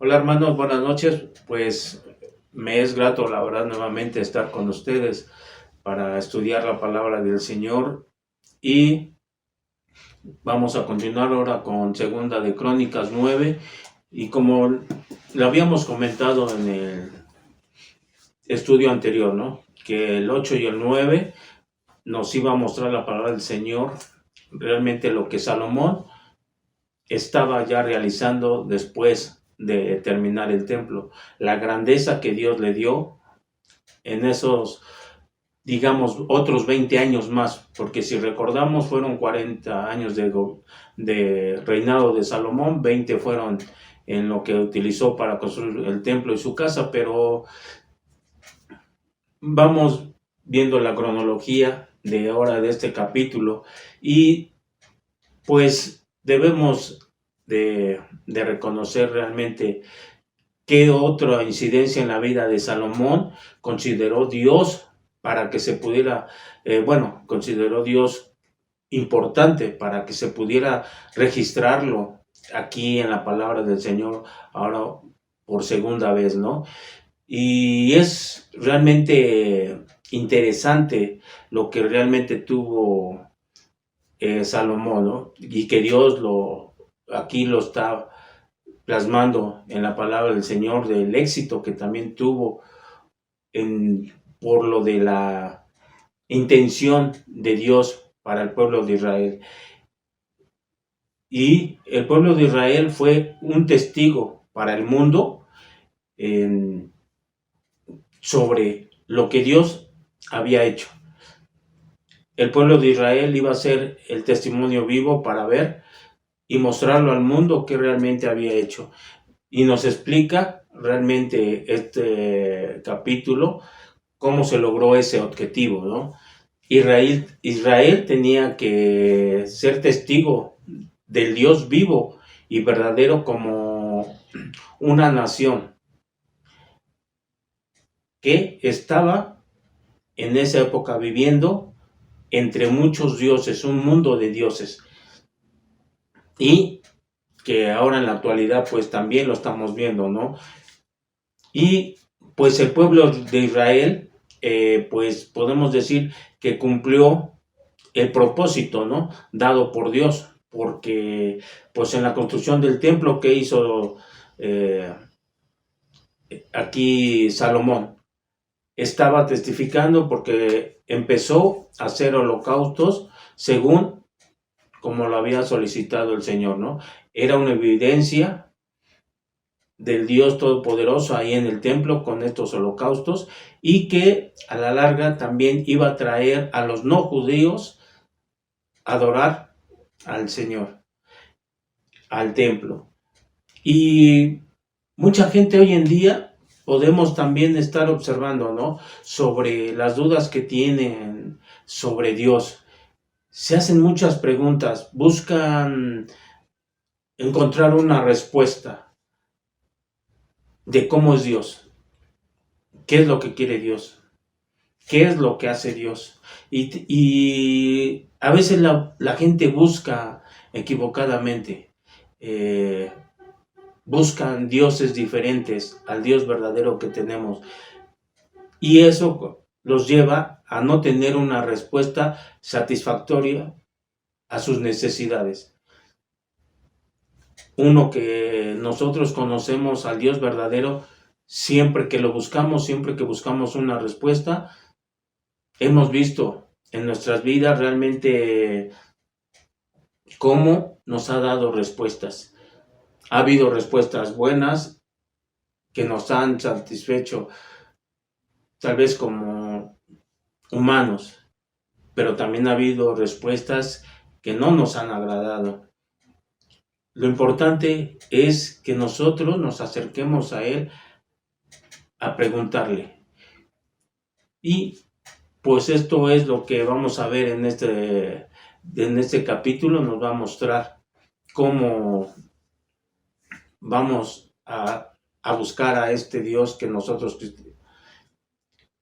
Hola hermanos, buenas noches. Pues me es grato, la verdad, nuevamente estar con ustedes para estudiar la palabra del Señor y vamos a continuar ahora con Segunda de Crónicas 9 y como lo habíamos comentado en el estudio anterior, ¿no? Que el 8 y el 9 nos iba a mostrar la palabra del Señor, realmente lo que Salomón estaba ya realizando después de terminar el templo, la grandeza que Dios le dio en esos, digamos, otros 20 años más, porque si recordamos fueron 40 años de reinado de Salomón, 20 fueron en lo que utilizó para construir el templo y su casa, pero vamos viendo la cronología de ahora de este capítulo y pues debemos de reconocer realmente qué otra incidencia en la vida de Salomón consideró Dios para que se pudiera, consideró Dios importante para que se pudiera registrarlo aquí en la palabra del Señor ahora por segunda vez, ¿no? Y es realmente interesante lo que realmente tuvo Salomón, ¿no? Y que Dios aquí lo está plasmando en la palabra del Señor del éxito que también tuvo por lo de la intención de Dios para el pueblo de Israel. Y el pueblo de Israel fue un testigo para el mundo sobre lo que Dios había hecho. El pueblo de Israel iba a ser el testimonio vivo para ver y mostrarlo al mundo que realmente había hecho. Y nos explica realmente este capítulo cómo se logró ese objetivo, ¿no? Israel tenía que ser testigo del Dios vivo y verdadero como una nación que estaba en esa época viviendo entre muchos dioses, un mundo de dioses. Y que ahora en la actualidad pues también lo estamos viendo, ¿no? Y pues el pueblo de Israel, pues podemos decir que cumplió el propósito, ¿no? Dado por Dios, porque pues en la construcción del templo que hizo eh, aquí Salomón, estaba testificando porque empezó a hacer holocaustos según como lo había solicitado el Señor, ¿no? Era una evidencia del Dios Todopoderoso ahí en el templo con estos holocaustos y que a la larga también iba a traer a los no judíos a adorar al Señor, al templo. Y mucha gente hoy en día podemos también estar observando, ¿no? Sobre las dudas que tienen sobre Dios. Se hacen muchas preguntas, buscan encontrar una respuesta de cómo es Dios, qué es lo que quiere Dios, qué es lo que hace Dios. Y a veces la gente busca equivocadamente, eh, buscan dioses diferentes al Dios verdadero que tenemos. Y eso los lleva a no tener una respuesta satisfactoria a sus necesidades. Uno que nosotros conocemos al Dios verdadero, siempre que lo buscamos, siempre que buscamos una respuesta, hemos visto en nuestras vidas realmente cómo nos ha dado respuestas. Ha habido respuestas buenas que nos han satisfecho, tal vez como humanos, pero también ha habido respuestas que no nos han agradado. Lo importante es que nosotros nos acerquemos a Él a preguntarle. Y pues esto es lo que vamos a ver en este capítulo. Nos va a mostrar cómo vamos a buscar a este Dios que nosotros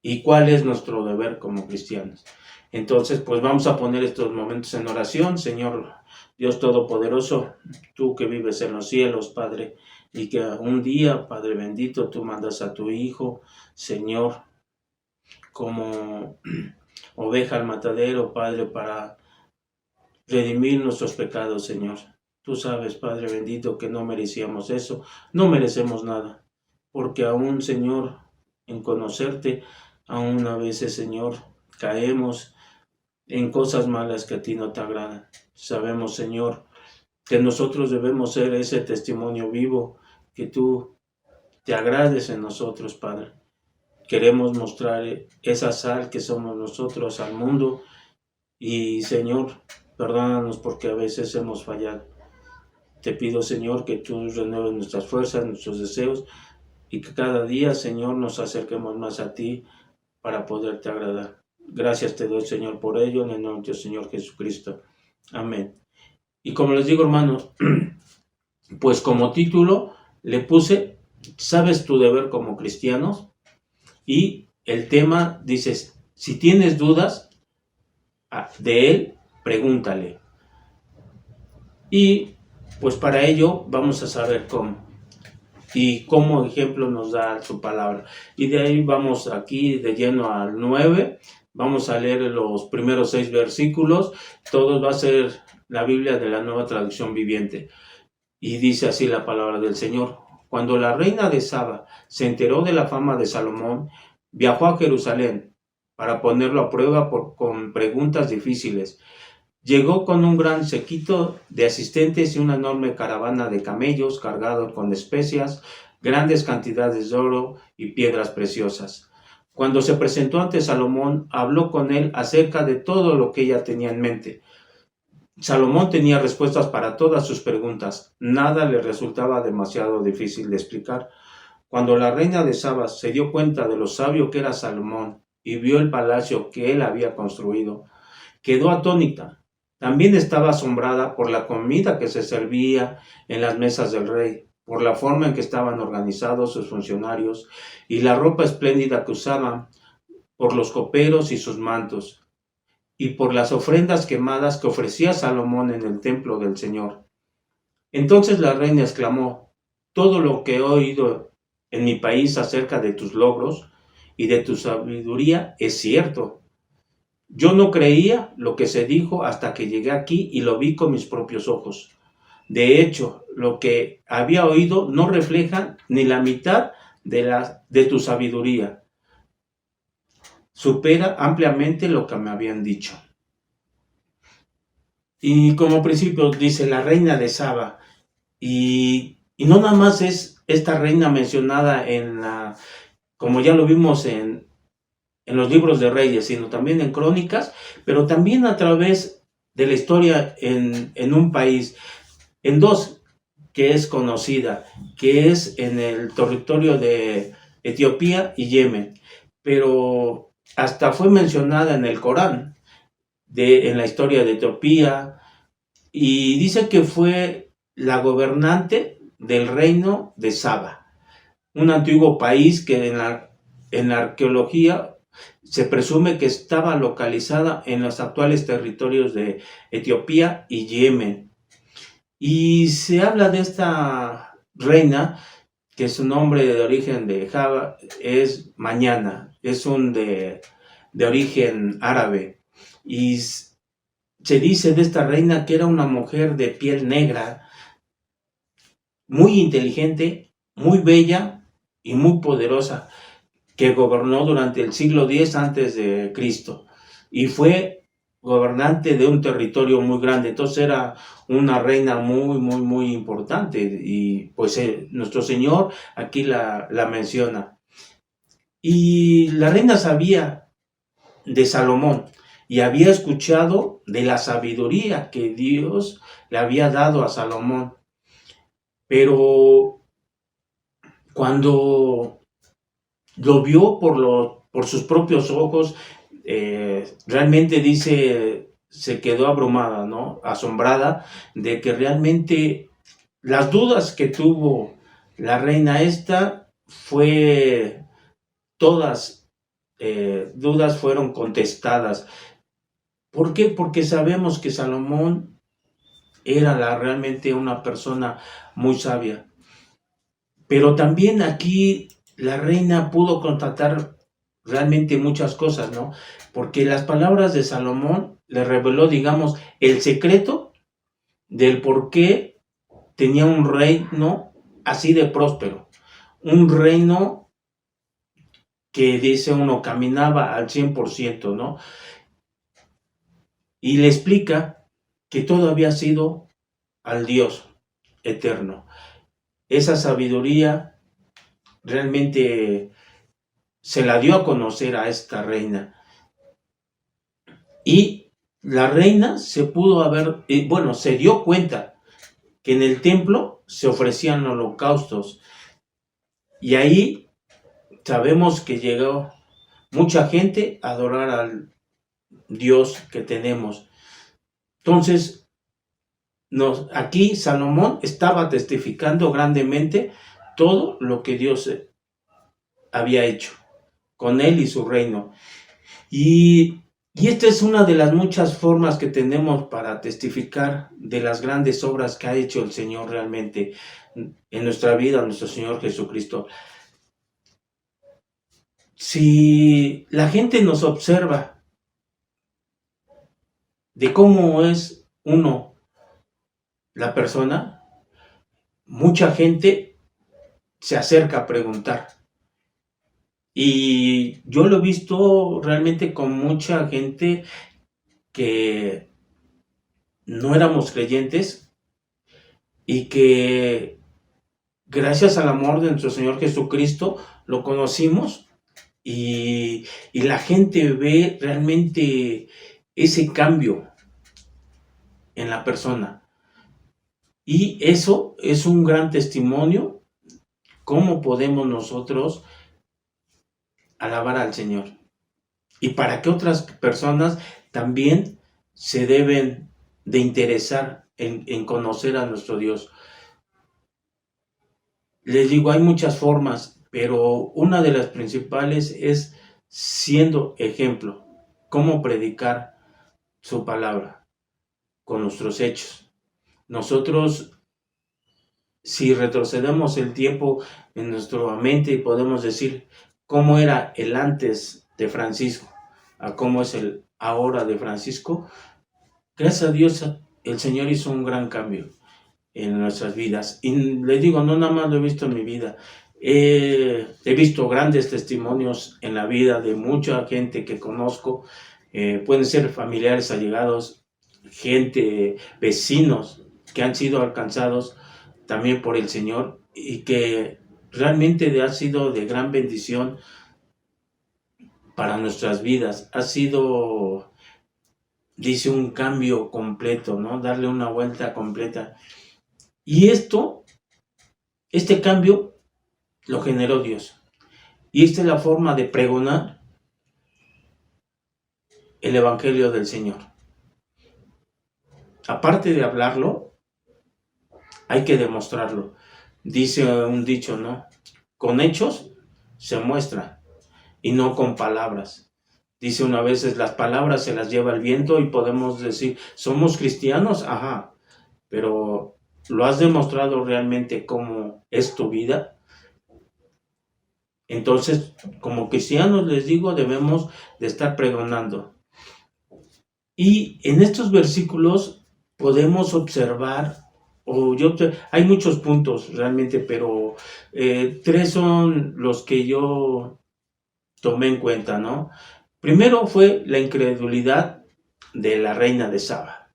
y cuál es nuestro deber como cristianos. Entonces, pues vamos a poner estos momentos en oración. Señor Dios Todopoderoso, tú que vives en los cielos, Padre, y que un día, Padre bendito, tú mandas a tu Hijo, Señor, como oveja al matadero, Padre, para redimir nuestros pecados, Señor. Tú sabes, Padre bendito, que no merecíamos eso, no merecemos nada, porque aún, Señor, en conocerte, aún a veces, Señor, caemos en cosas malas que a ti no te agradan. Sabemos, Señor, que nosotros debemos ser ese testimonio vivo, que tú te agrades en nosotros, Padre. Queremos mostrar esa sal que somos nosotros al mundo y, Señor, perdónanos porque a veces hemos fallado. Te pido, Señor, que tú renueves nuestras fuerzas, nuestros deseos y que cada día, Señor, nos acerquemos más a ti para poderte agradar. Gracias te doy, Señor, por ello, en el nombre del Señor Jesucristo. Amén. Y como les digo, hermanos, pues como título le puse, ¿sabes tu deber como cristianos? Y el tema dice, si tienes dudas de él, pregúntale. Y pues para ello vamos a saber cómo. Y como ejemplo nos da su palabra. Y de ahí vamos aquí de lleno al 9. Vamos a leer los primeros 6 versículos. Todos va a ser la Biblia de la Nueva Traducción Viviente. Y dice así la palabra del Señor. Cuando la reina de Saba se enteró de la fama de Salomón, viajó a Jerusalén para ponerlo a prueba con preguntas difíciles. Llegó con un gran séquito de asistentes y una enorme caravana de camellos cargados con especias, grandes cantidades de oro y piedras preciosas. Cuando se presentó ante Salomón, habló con él acerca de todo lo que ella tenía en mente. Salomón tenía respuestas para todas sus preguntas. Nada le resultaba demasiado difícil de explicar. Cuando la reina de Saba se dio cuenta de lo sabio que era Salomón y vio el palacio que él había construido, quedó atónita. También estaba asombrada por la comida que se servía en las mesas del rey, por la forma en que estaban organizados sus funcionarios y la ropa espléndida que usaban, por los coperos y sus mantos, y por las ofrendas quemadas que ofrecía Salomón en el templo del Señor. Entonces la reina exclamó, todo lo que he oído en mi país acerca de tus logros y de tu sabiduría es cierto. Yo no creía lo que se dijo hasta que llegué aquí y lo vi con mis propios ojos. De hecho, lo que había oído no refleja ni la mitad de tu sabiduría. Supera ampliamente lo que me habían dicho. Y como principio dice la reina de Saba. Y no nada más es esta reina mencionada como ya lo vimos en los libros de Reyes, sino también en Crónicas, pero también a través de la historia en un país, en dos que es conocida, que es en el territorio de Etiopía y Yemen, pero hasta fue mencionada en el Corán, en la historia de Etiopía, y dice que fue la gobernante del reino de Saba, un antiguo país que en la arqueología se presume que estaba localizada en los actuales territorios de Etiopía y Yemen. Y se habla de esta reina, que su nombre de origen de Java es Mañana, es de origen árabe. Y se dice de esta reina que era una mujer de piel negra, muy inteligente, muy bella y muy poderosa, que gobernó durante el siglo X antes de Cristo y fue gobernante de un territorio muy grande. Entonces era una reina muy, muy, muy importante y pues nuestro Señor aquí la menciona. Y la reina sabía de Salomón y había escuchado de la sabiduría que Dios le había dado a Salomón. Pero cuando lo vio por sus propios ojos, realmente dice, se quedó abrumada, ¿no? Asombrada de que realmente las dudas que tuvo la reina esta todas dudas fueron contestadas. ¿Por qué? Porque sabemos que Salomón era realmente una persona muy sabia. Pero también aquí la reina pudo constatar realmente muchas cosas, ¿no? Porque las palabras de Salomón le reveló, digamos, el secreto del por qué tenía un reino así de próspero. Un reino que dice uno caminaba al 100%, ¿no? Y le explica que todo había sido al Dios eterno. Esa sabiduría realmente se la dio a conocer a esta reina. Y la reina se pudo haber, bueno, se dio cuenta que en el templo se ofrecían holocaustos. Y ahí sabemos que llegó mucha gente a adorar al Dios que tenemos. Entonces, aquí Salomón estaba testificando grandemente todo lo que Dios había hecho con él y su reino. Y esta es una de las muchas formas que tenemos para testificar de las grandes obras que ha hecho el Señor realmente en nuestra vida, nuestro Señor Jesucristo. Si la gente nos observa de cómo es uno, la persona, mucha gente se acerca a preguntar. Y yo lo he visto realmente con mucha gente que no éramos creyentes y que gracias al amor de nuestro Señor Jesucristo lo conocimos y la gente ve realmente ese cambio en la persona. Y eso es un gran testimonio, cómo podemos nosotros alabar al Señor. Y para que otras personas también se deben de interesar en conocer a nuestro Dios. Les digo, hay muchas formas, pero una de las principales es siendo ejemplo, cómo predicar su palabra con nuestros hechos. Nosotros, si retrocedemos el tiempo en nuestra mente, podemos decir cómo era el antes de Francisco a cómo es el ahora de Francisco. Gracias a Dios, el Señor hizo un gran cambio en nuestras vidas. Y les digo, no nada más lo he visto en mi vida. He visto grandes testimonios en la vida de mucha gente que conozco. Pueden ser familiares allegados, gente, vecinos que han sido alcanzados también por el Señor y que realmente ha sido de gran bendición para nuestras vidas. Ha sido, dice, un cambio completo, ¿no? Darle una vuelta completa. Y este cambio lo generó Dios. Y esta es la forma de pregonar el Evangelio del Señor. Aparte de hablarlo, hay que demostrarlo. Dice un dicho, ¿no? Con hechos se muestra y no con palabras. Dice una vez, las palabras se las lleva el viento y podemos decir, ¿somos cristianos? Ajá, pero ¿lo has demostrado realmente cómo es tu vida? Entonces, como cristianos, les digo, debemos de estar pregonando. Y en estos versículos podemos observar, hay muchos puntos realmente, pero 3 son los que yo tomé en cuenta, ¿no? Primero fue la incredulidad de la reina de Saba.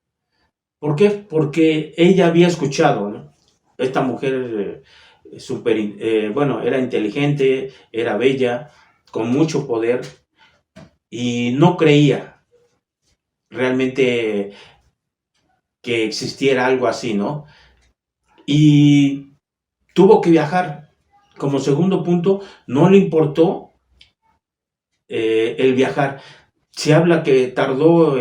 ¿Por qué? Porque ella había escuchado, ¿no? Esta mujer era inteligente, era bella, con mucho poder, y no creía realmente que existiera algo así, ¿no? Y tuvo que viajar. Como segundo punto, no le importó el viajar. Se habla que tardó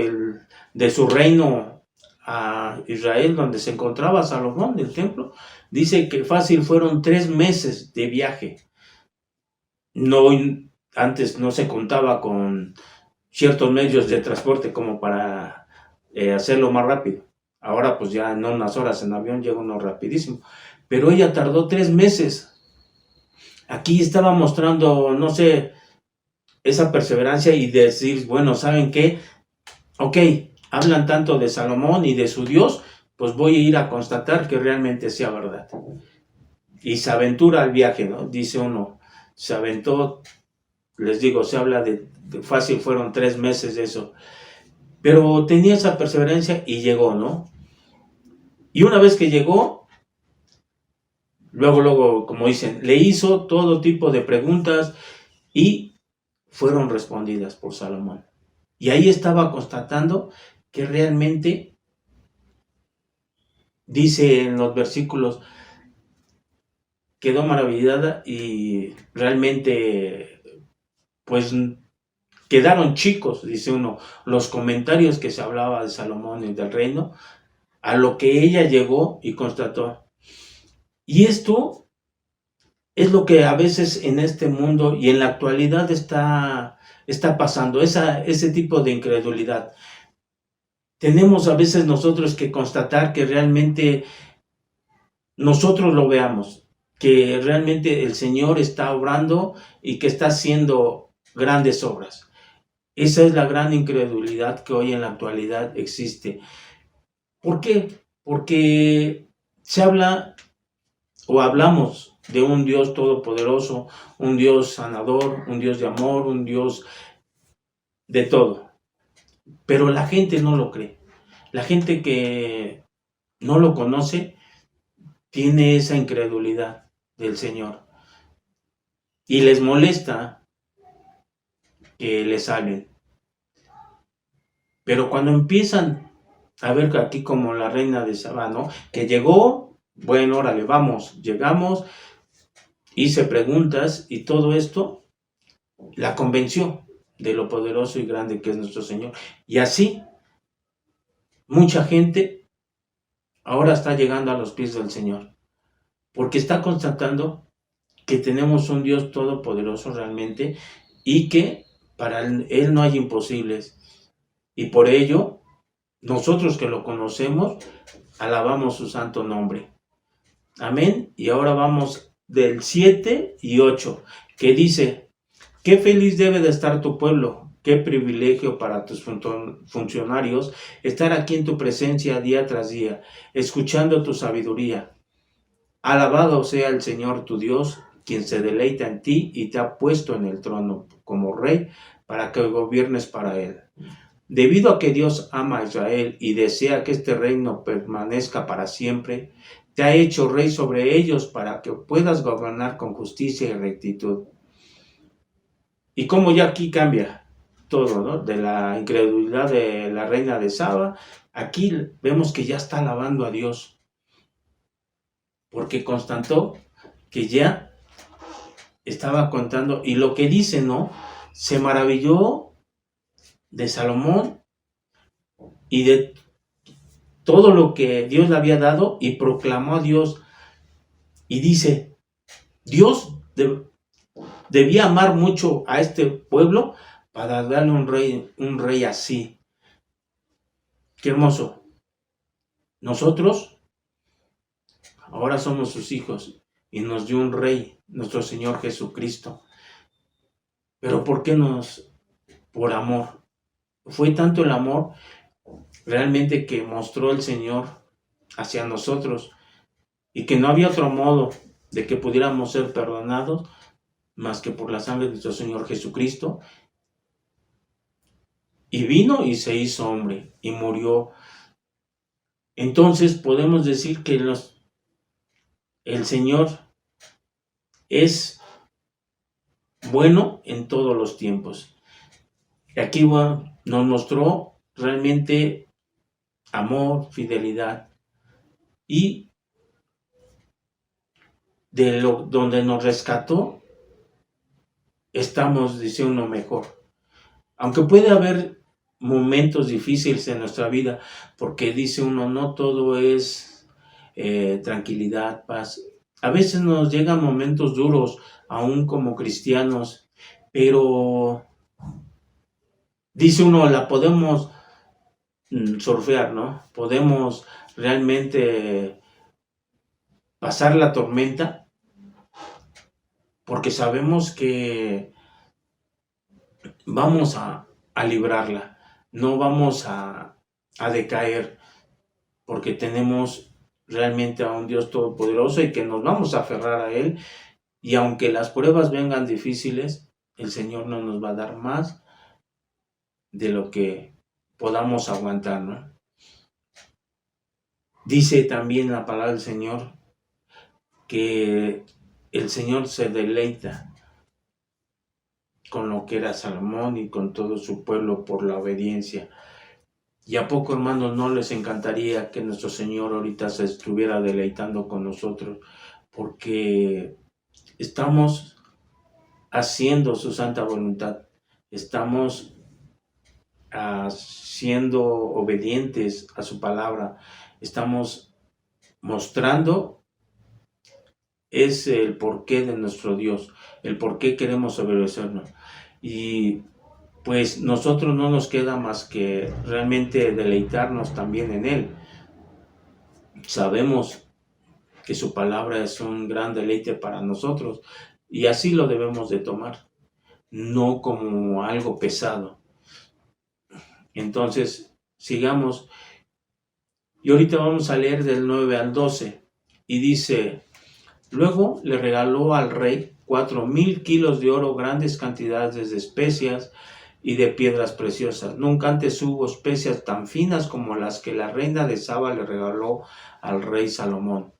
de su reino a Israel, donde se encontraba Salomón, el templo, dice que fácil fueron 3 meses de viaje. No, antes no se contaba con ciertos medios de transporte como para hacerlo más rápido. Ahora pues ya en unas horas en avión llega uno rapidísimo. Pero ella tardó 3 meses Aquí estaba mostrando, no sé, esa perseverancia y decir, bueno, ¿saben qué? Ok, hablan tanto de Salomón y de su Dios, pues voy a ir a constatar que realmente sea verdad. Y se aventura al viaje, ¿no? Dice uno, se aventó, les digo, se habla de fácil, fueron 3 meses de eso. Pero tenía esa perseverancia y llegó, ¿no? Y una vez que llegó, luego, como dicen, le hizo todo tipo de preguntas y fueron respondidas por Salomón. Y ahí estaba constatando que realmente, dice en los versículos, quedó maravillada y realmente, pues, quedaron chicos, dice uno, los comentarios que se hablaba de Salomón y del reino, a lo que ella llegó y constató. Y esto es lo que a veces en este mundo y en la actualidad está pasando, ese tipo de incredulidad. Tenemos a veces nosotros que constatar que realmente nosotros lo veamos, que realmente el Señor está obrando y que está haciendo grandes obras. Esa es la gran incredulidad que hoy en la actualidad existe. ¿Por qué? Porque se habla o hablamos de un Dios todopoderoso, un Dios sanador, un Dios de amor, un Dios de todo. Pero la gente no lo cree. La gente que no lo conoce tiene esa incredulidad del Señor. Y les molesta que les hablen. Pero cuando empiezan a ver aquí como la reina de Sabá, ¿no? Que llegó, bueno, órale, vamos, llegamos, hice preguntas y todo esto la convenció de lo poderoso y grande que es nuestro Señor. Y así, mucha gente ahora está llegando a los pies del Señor, porque está constatando que tenemos un Dios todopoderoso realmente y que para Él no hay imposibles. Y por ello, nosotros que lo conocemos, alabamos su santo nombre. Amén. Y ahora vamos del 7 y 8, que dice, qué feliz debe de estar tu pueblo, qué privilegio para tus funcionarios estar aquí en tu presencia día tras día, escuchando tu sabiduría. Alabado sea el Señor tu Dios, quien se deleita en ti y te ha puesto en el trono como rey para que gobiernes para él. Debido a que Dios ama a Israel y desea que este reino permanezca para siempre, te ha hecho rey sobre ellos para que puedas gobernar con justicia y rectitud. Y como ya aquí cambia todo, ¿no? De la incredulidad de la reina de Saba, aquí vemos que ya está alabando a Dios, porque constató que ya estaba contando, y lo que dice, ¿no? Se maravilló de Salomón y de todo lo que Dios le había dado y proclamó a Dios y dice, Dios debía amar mucho a este pueblo para darle un rey así. Qué hermoso. Nosotros ahora somos sus hijos y nos dio un rey, nuestro Señor Jesucristo. Pero ¿por qué por amor? Fue tanto el amor realmente que mostró el Señor hacia nosotros y que no había otro modo de que pudiéramos ser perdonados más que por la sangre de nuestro Señor Jesucristo. Y vino y se hizo hombre y murió. Entonces podemos decir que el Señor es bueno en todos los tiempos. Y aquí nos mostró realmente amor, fidelidad y donde nos rescató, estamos, dice uno, mejor. Aunque puede haber momentos difíciles en nuestra vida, porque dice uno, no todo es tranquilidad, paz. A veces nos llegan momentos duros, aún como cristianos, pero dice uno, la podemos surfear, ¿no? Podemos realmente pasar la tormenta porque sabemos que vamos a librarla, no vamos a decaer, porque tenemos realmente a un Dios todopoderoso y que nos vamos a aferrar a Él. Y aunque las pruebas vengan difíciles, el Señor no nos va a dar más de lo que podamos aguantar, ¿no? Dice también la palabra del Señor que el Señor se deleita con lo que era Salomón y con todo su pueblo por la obediencia. ¿Y a poco, hermanos, no les encantaría que nuestro Señor ahorita se estuviera deleitando con nosotros? Porque estamos haciendo su santa voluntad, estamos siendo obedientes a su palabra, estamos mostrando es el porqué de nuestro Dios, el por qué queremos obedecernos. Y pues nosotros no nos queda más que realmente deleitarnos también en Él. Sabemos que su palabra es un gran deleite para nosotros y así lo debemos de tomar, no como algo pesado. Entonces, sigamos. Y ahorita vamos a leer del 9 al 12. Y dice: luego le regaló al rey 4,000 kilos de oro, grandes cantidades de especias y de piedras preciosas. Nunca antes hubo especias tan finas como las que la reina de Saba le regaló al rey Salomón.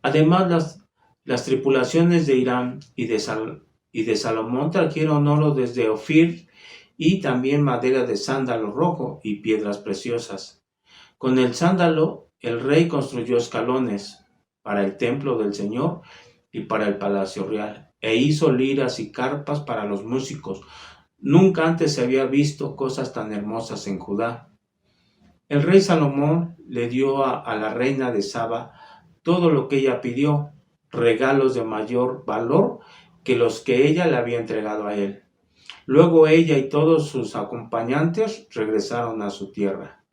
Además, las tripulaciones de Irán y de Salomón trajeron oro desde Ofir y también madera de sándalo rojo y piedras preciosas. Con el sándalo, el rey construyó escalones para el templo del Señor y para el palacio real, e hizo liras y carpas para los músicos. Nunca antes se había visto cosas tan hermosas en Judá. El rey Salomón le dio a la reina de Saba todo lo que ella pidió, regalos de mayor valor que los que ella le había entregado a él. Luego ella y todos sus acompañantes regresaron a su tierra.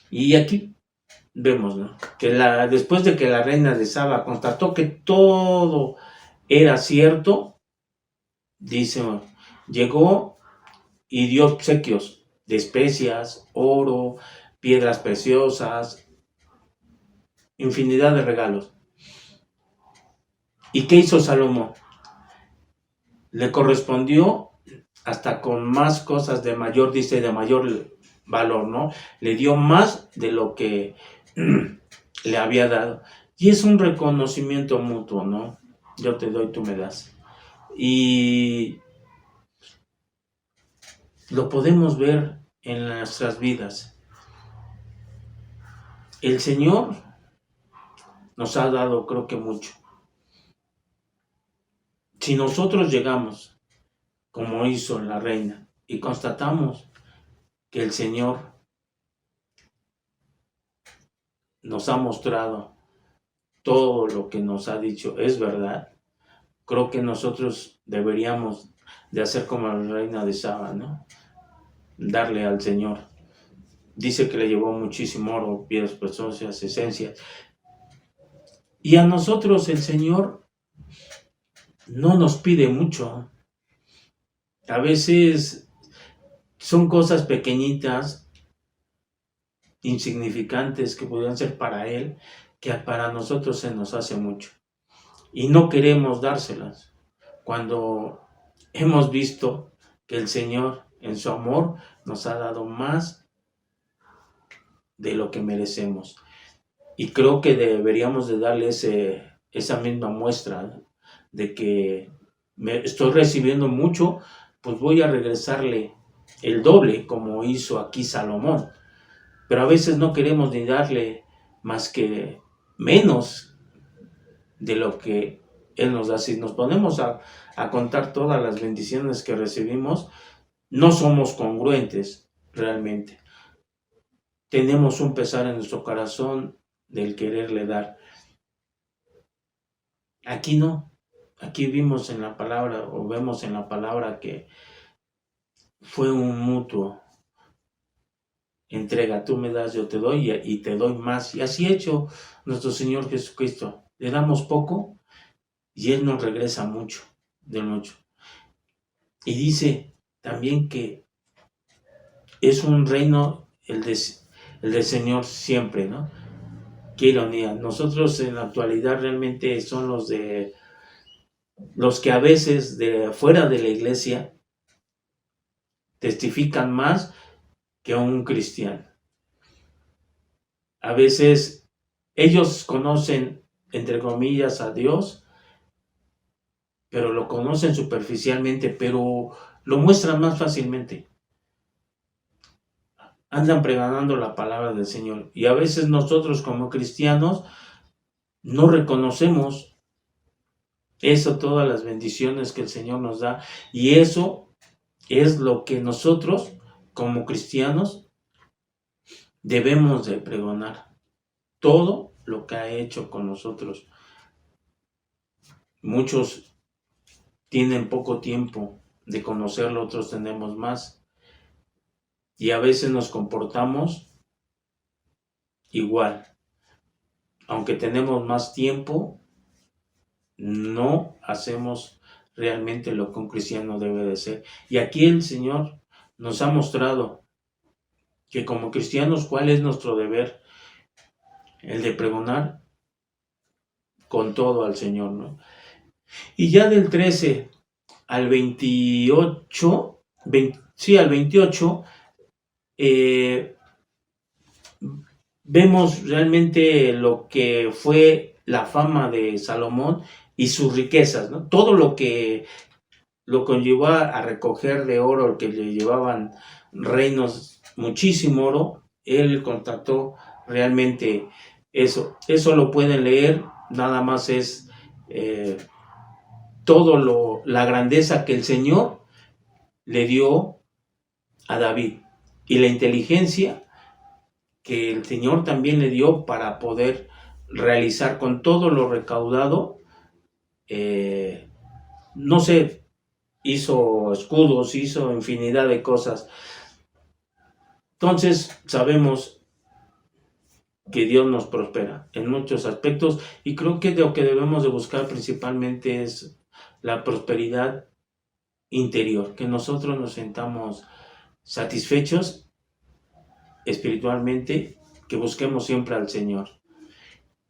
Y aquí vemos, ¿no?, que después de que la reina de Saba constató que todo era cierto, dice, llegó y dio obsequios de especias, oro, piedras preciosas, infinidad de regalos. ¿Y qué hizo Salomón? Le correspondió hasta con más cosas de mayor, dice, de mayor valor, ¿no? Le dio más de lo que le había dado. Y es un reconocimiento mutuo, ¿no? Yo te doy, tú me das. Y lo podemos ver en nuestras vidas. El Señor nos ha dado, creo que mucho. Si nosotros llegamos, como hizo la reina, y constatamos que el Señor nos ha mostrado todo lo que nos ha dicho es verdad, creo que nosotros deberíamos de hacer como la reina de Saba, ¿no? Darle al Señor. Dice que le llevó muchísimo oro, piedras preciosas, esencias. Y a nosotros el Señor no nos pide mucho. A veces son cosas pequeñitas, insignificantes, que podrían ser para Él, que para nosotros se nos hace mucho. Y no queremos dárselas, cuando hemos visto que el Señor, en su amor, nos ha dado más de lo que merecemos. Y creo que deberíamos de darle esa misma muestra de que estoy recibiendo mucho, pues voy a regresarle el doble, como hizo aquí Salomón. Pero a veces no queremos ni darle más que menos de lo que Él nos da. Si nos ponemos a contar todas las bendiciones que recibimos, no somos congruentes realmente. Tenemos un pesar en nuestro corazón del quererle dar. Aquí no. Aquí vimos en la palabra, o vemos en la palabra, que fue un mutuo entrega. Tú me das, yo te doy, y te doy más. Y así ha hecho nuestro Señor Jesucristo. Le damos poco y Él nos regresa mucho, de mucho. Y dice también que es un reino el del Señor siempre, ¿no? Qué ironía. Nosotros en la actualidad realmente son los que a veces de fuera de la iglesia testifican más que un cristiano. A veces ellos conocen, entre comillas, a Dios, pero lo conocen superficialmente, pero lo muestran más fácilmente. Andan pregonando la palabra del Señor. Y a veces nosotros como cristianos no reconocemos eso, todas las bendiciones que el Señor nos da. Y eso es lo que nosotros como cristianos debemos de pregonar. Todo lo que ha hecho con nosotros. Muchos tienen poco tiempo de conocerlo, otros tenemos más. Y a veces nos comportamos igual. Aunque tenemos más tiempo, no hacemos realmente lo que un cristiano debe de ser. Y aquí el Señor nos ha mostrado que como cristianos, ¿cuál es nuestro deber? El de pregonar con todo al Señor, ¿no? Y ya del 13 al 28, al 28, vemos realmente lo que fue la fama de Salomón y sus riquezas, ¿no? Todo lo que lo conllevó a recoger de oro, que le llevaban reinos, muchísimo oro. Él contactó realmente eso. Eso lo pueden leer, nada más es la grandeza que el Señor le dio a David y la inteligencia que el Señor también le dio para poder realizar con todo lo recaudado, no sé, hizo escudos, hizo infinidad de cosas. Entonces sabemos que Dios nos prospera en muchos aspectos y creo que lo que debemos de buscar principalmente es la prosperidad interior, que nosotros nos sintamos satisfechos espiritualmente, que busquemos siempre al Señor.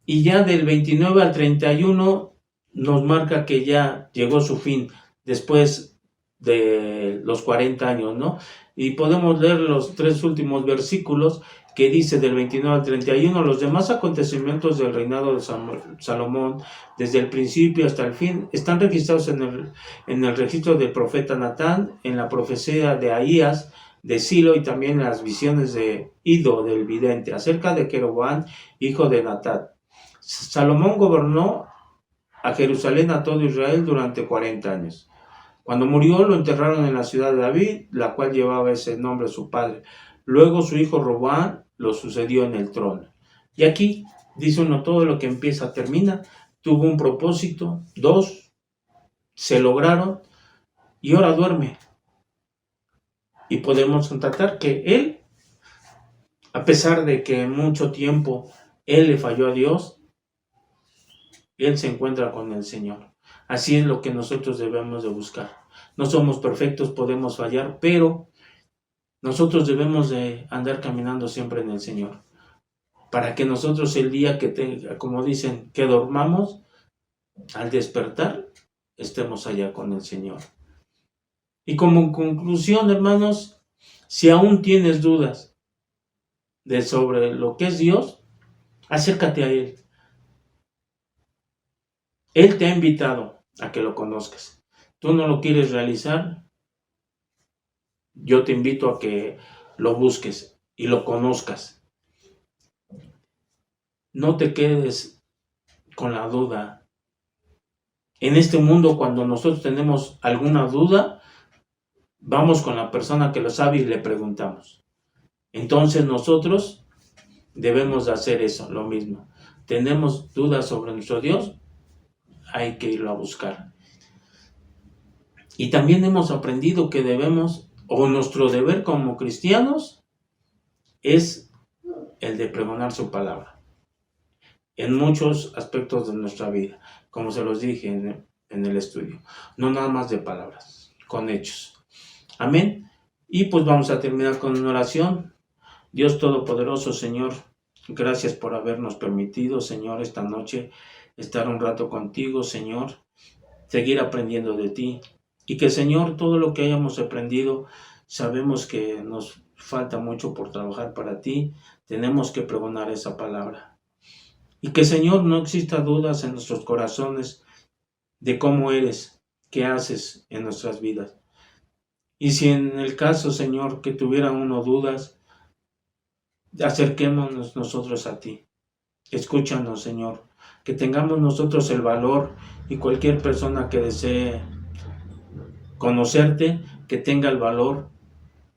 Y ya del 29 al 31 nos marca que ya llegó su fin después de los 40 años, ¿no? Y podemos leer los 3 últimos versículos que dice del 29 al 31, los demás acontecimientos del reinado de Salomón, desde el principio hasta el fin, están registrados en el registro del profeta Natán, en la profecía de Ahías, de Silo y también en las visiones de Ido, del vidente, acerca de Jeroboam, hijo de Natat. Salomón gobernó a Jerusalén, a todo Israel, durante 40 años. Cuando murió, lo enterraron en la ciudad de David, la cual llevaba ese nombre su padre. Luego su hijo Roboam lo sucedió en el trono. Y aquí dice uno, todo lo que empieza termina. Tuvo un propósito, 2 se lograron y ahora duerme. Y podemos constatar que él, a pesar de que mucho tiempo él le falló a Dios, él se encuentra con el Señor. Así es lo que nosotros debemos de buscar. No somos perfectos, podemos fallar, pero nosotros debemos de andar caminando siempre en el Señor. Para que nosotros el día que como dicen, que dormamos, al despertar, estemos allá con el Señor. Y como conclusión, hermanos, si aún tienes dudas sobre lo que es Dios, acércate a Él. Él te ha invitado a que lo conozcas. ¿Tú no lo quieres realizar? Yo te invito a que lo busques y lo conozcas. No te quedes con la duda. En este mundo, cuando nosotros tenemos alguna duda, vamos con la persona que lo sabe y le preguntamos. Entonces nosotros debemos de hacer eso, lo mismo. Tenemos dudas sobre nuestro Dios, hay que irlo a buscar. Y también hemos aprendido que debemos, o nuestro deber como cristianos, es el de pregonar su palabra. en muchos aspectos de nuestra vida, como se los dije en el estudio. No nada más de palabras, con hechos. Amén. Y pues vamos a terminar con una oración. Dios Todopoderoso, Señor, gracias por habernos permitido, Señor, esta noche estar un rato contigo, Señor, seguir aprendiendo de ti. Y que, Señor, todo lo que hayamos aprendido, sabemos que nos falta mucho por trabajar para ti. Tenemos que pregonar esa palabra. Y que, Señor, no exista dudas en nuestros corazones de cómo eres, qué haces en nuestras vidas. Y si en el caso, Señor, que tuviera uno dudas, acerquémonos nosotros a ti. Escúchanos, Señor, que tengamos nosotros el valor, y cualquier persona que desee conocerte, que tenga el valor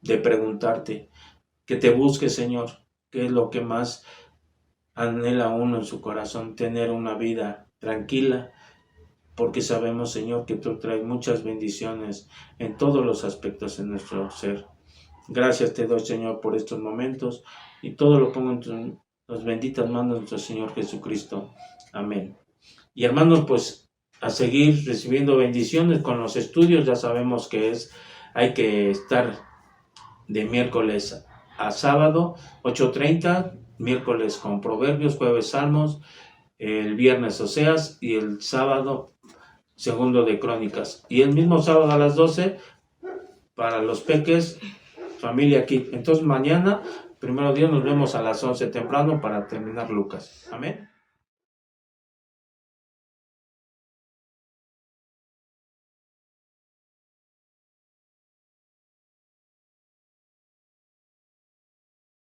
de preguntarte, que te busque, Señor, que es lo que más anhela uno en su corazón, tener una vida tranquila, porque sabemos, Señor, que tú traes muchas bendiciones en todos los aspectos de nuestro ser. Gracias te doy, Señor, por estos momentos, y todo lo pongo en las benditas manos de nuestro Señor Jesucristo. Amén. Y hermanos, pues a seguir recibiendo bendiciones con los estudios. Ya sabemos que hay que estar de miércoles a sábado, 8:30, miércoles con Proverbios, jueves Salmos, el viernes Oseas y el sábado segundo de Crónicas. Y el mismo sábado a las 12 para los peques, familia aquí. Entonces mañana, primero Dios, nos vemos a las 11 temprano para terminar Lucas. Amén.